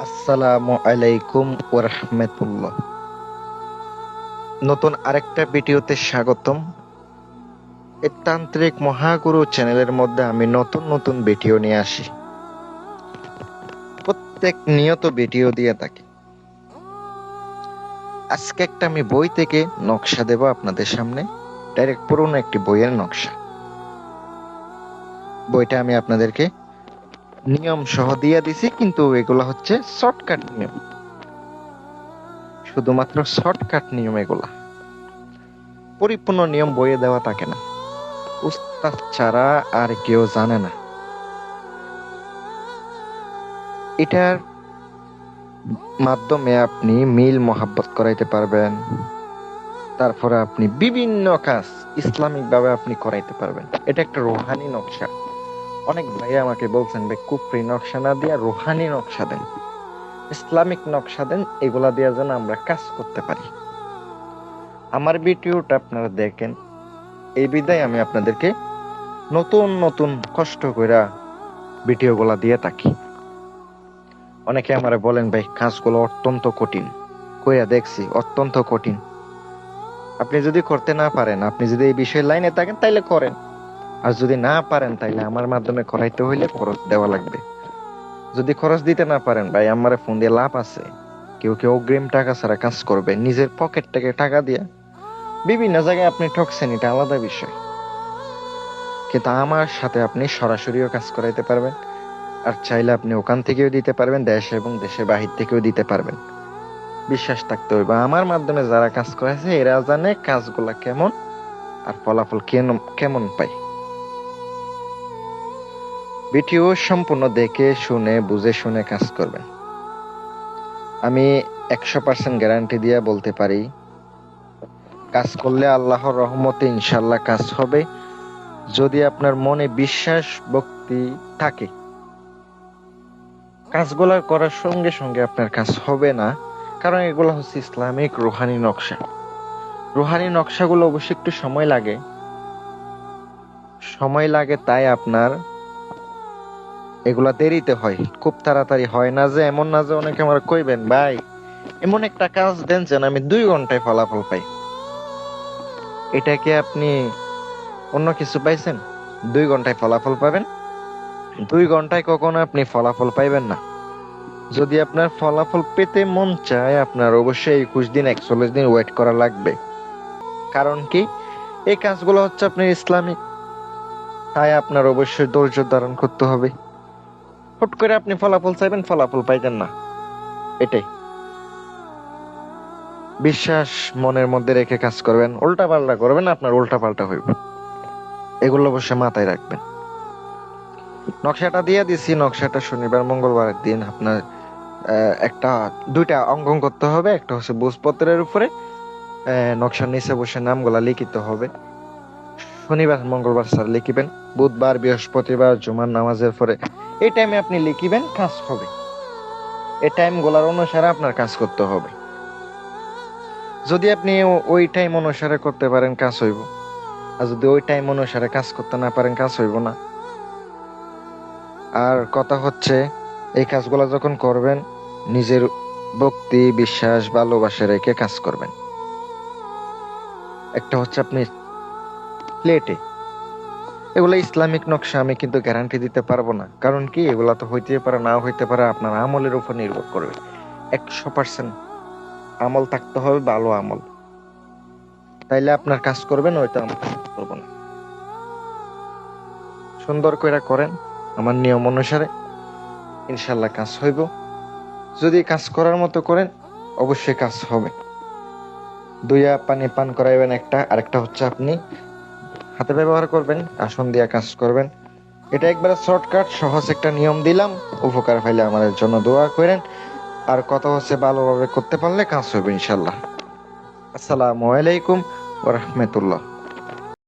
আসসালামু আলাইকুম ওয়া রাহমাতুল্লাহ। নতুন আরেকটা ভিডিওতে স্বাগতম। এই তান্ত্রিক মহাগুরু চ্যানেলের মধ্যে আমি নতুন নতুন ভিডিও নিয়ে আসি, প্রত্যেক নিয়ত ভিডিও দিয়ে থাকি। আজকে একটা আমি বই থেকে নকশা দেব আপনাদের সামনে, ডাইরেক্ট পুরনো একটি বইয়ের নকশা। বইটা আমি আপনাদেরকে নিয়ম সহ দিয়ে দিছি, কিন্তু এগুলা হচ্ছে শর্টকাট নিয়ম, শুধুমাত্র শর্টকাট নিয়ম। এগুলা পরিপূর্ণ নিয়ম বইয়ে দেওয়া থাকে না, উস্তাদ ছাড়া আর কেউ জানে না। এটার মাধ্যমে আপনি মিল মহাব্বত করাইতে পারবেন, তারপরে আপনি বিভিন্ন কাজ ইসলামিক ভাবে আপনি করাইতে পারবেন। এটা একটা রুহানি নকশা। অনেক ভাই আমাকে বলছেন, ভাই কুফরি নকশা না দিয়া রুহানি নকশা দেন, ইসলামিক নকশা দেন, এগুলা দিয়া যেন আমরা কাজ করতে পারি। আমার ভিডিওটা আপনারা দেখেন, এই বিধায় আমি আপনাদেরকে নতুন নতুন কষ্ট কইরা ভিডিওগুলা দিয়ে থাকি। অনেকে আমারে বলেন, ভাই কাজগুলো অত্যন্ত কঠিন। কইরা দেখছি অত্যন্ত কঠিন। আপনি যদি করতে না পারেন, আপনি যদি এই বিষয়ে লাইনে থাকেন তাইলে করেন, আর যদি না পারেন তাইলে আমার মাধ্যমে করাইতে হইলে খরচ দেওয়া লাগবে। যদি খরচ দিতে না পারেন, ভাই আমারে ফোন দিয়ে লাভ আছে। কেউ কেউ অগ্রিম টাকা ছাড়া কাজ করবে, নিজের পকেট থেকে টাকা দিয়ে। বিভিন্ন জায়গায় আপনি ঠকছেন, এটা আলাদা বিষয়, কিন্তু আমার সাথে আপনি সরাসরিও কাজ করাইতে পারবেন, আর চাইলে আপনি ওখান থেকেও দিতে পারবেন, দেশ এবং দেশের বাহির থেকেও দিতে পারবেন। বিশ্বাস থাকতে হইবে। আমার মাধ্যমে যারা কাজ করেছে এরা জানে কাজগুলা কেমন আর ফলাফল কেমন পাই। ভিডিও সম্পূর্ণ দেখে শুনে বুঝে শুনে কাজ করবেন। আমি 100% গ্যারান্টি দিয়ে বলতে পারি, কাজ করলে আল্লাহর রহমতে ইনশাল্লাহ কাজ হবে, যদি আপনার মনে বিশ্বাস ভক্তি থাকে। কাজগুলা করার সঙ্গে সঙ্গে আপনার কাজ হবে না, কারণ এগুলো হচ্ছে ইসলামিক রুহানি নকশা। রুহানি নকশাগুলো অবশ্যই একটু সময় লাগে, তাই আপনার এগুলা দেরিতে হয়, খুব তাড়াতাড়ি হয় না। যে এমন না যে অনেকে আমার কইবেন, ভাই এমন একটা কাজ দেন যেন আমি 2 ঘন্টায় ফলাফল পাই। এটা কি আপনি অন্য কিছু পাইছেন? 2 ঘন্টায় ফলাফল পাবেন? 2 ঘন্টায় কখনো আপনি ফলাফল পাইবেন না। যদি আপনার ফলাফল পেতে মন চায়, আপনার অবশ্যই 21 দিন 41 দিন ওয়েট করা লাগবে। কারণ কি, এই কাজগুলো হচ্ছে আপনার ইসলামিক, তাই আপনার অবশ্যই ধৈর্য ধারণ করতে হবে। হুট করে আপনি ফলাফল চাইবেন, ফলাফল পাইবেন না। এটাই বিশ্বাস মনের মধ্যে রেখে কাজ করবেন। উল্টা পাল্টা করবেন, আপনার উল্টা পাল্টা হইব। এগুলো অবশ্যই মাথায় রাখবেন। নকশাটা দিয়ে দিছি। নকশাটা শনিবার মঙ্গলবারের দিন আপনার একটা 2টা অঙ্কন করতে হবে। একটা হচ্ছে ভোজপত্রের উপরে নকশার নিচে বসে নামগুলা লিখিত হবে। শনিবার মঙ্গলবার স্যার লিখিবেন, বুধবার বৃহস্পতিবার জুমার নামাজের পরে এই টাইমে আপনি লিখিবেন, কাজ হবে। এই টাইম গুলার অনুসারে আপনার কাজ করতে হবে। যদি আপনি ওই টাইম অনুসারে করতে পারেন, কাজ হইব। আর যদি ওই টাইম অনুসারে কাজ করতে না পারেন, কাজ হইব না। আর কথা হচ্ছে, এই কাজগুলো যখন করবেন, নিজের ভক্তি বিশ্বাস ভালোবাসা রেখে কাজ করবেন। একটা হচ্ছে আপনি প্লেটে, এগুলো ইসলামিক নকশা, আমি কিন্তু গ্যারান্টি দিতে পারবো না। কারণ কি, এগুলা তো হইতে পারে নাও হইতে পারে, আপনার আমলের উপর নির্ভর করবে। 100% আমল থাকতে হবে, ভালো আমল, তাইলে আপনার কাজ করবেন, ওইটা আমি করবো না। সুন্দর করে করেন আমার নিয়ম অনুসারে, ইনশাল্লাহ কাজ হইব। যদি কাজ করার মতো করেন, অবশ্যই কাজ হবে। 2 পানি পান করাইবেন একটা, আরেকটা হচ্ছে আপনি হাতে ব্যবহার করবেন, আসন দিয়ে কাজ করবেন। এটা একবারে শর্টকাট সহজ একটা নিয়ম দিলাম। উপকার পাইলে আমাদের জন্য দোয়া করেন। আর কথা হচ্ছে, ভালোভাবে করতে পারলে কাজ হবে ইনশাল্লাহ। আসসালামু আলাইকুম ওয়া রাহমাতুল্লাহ।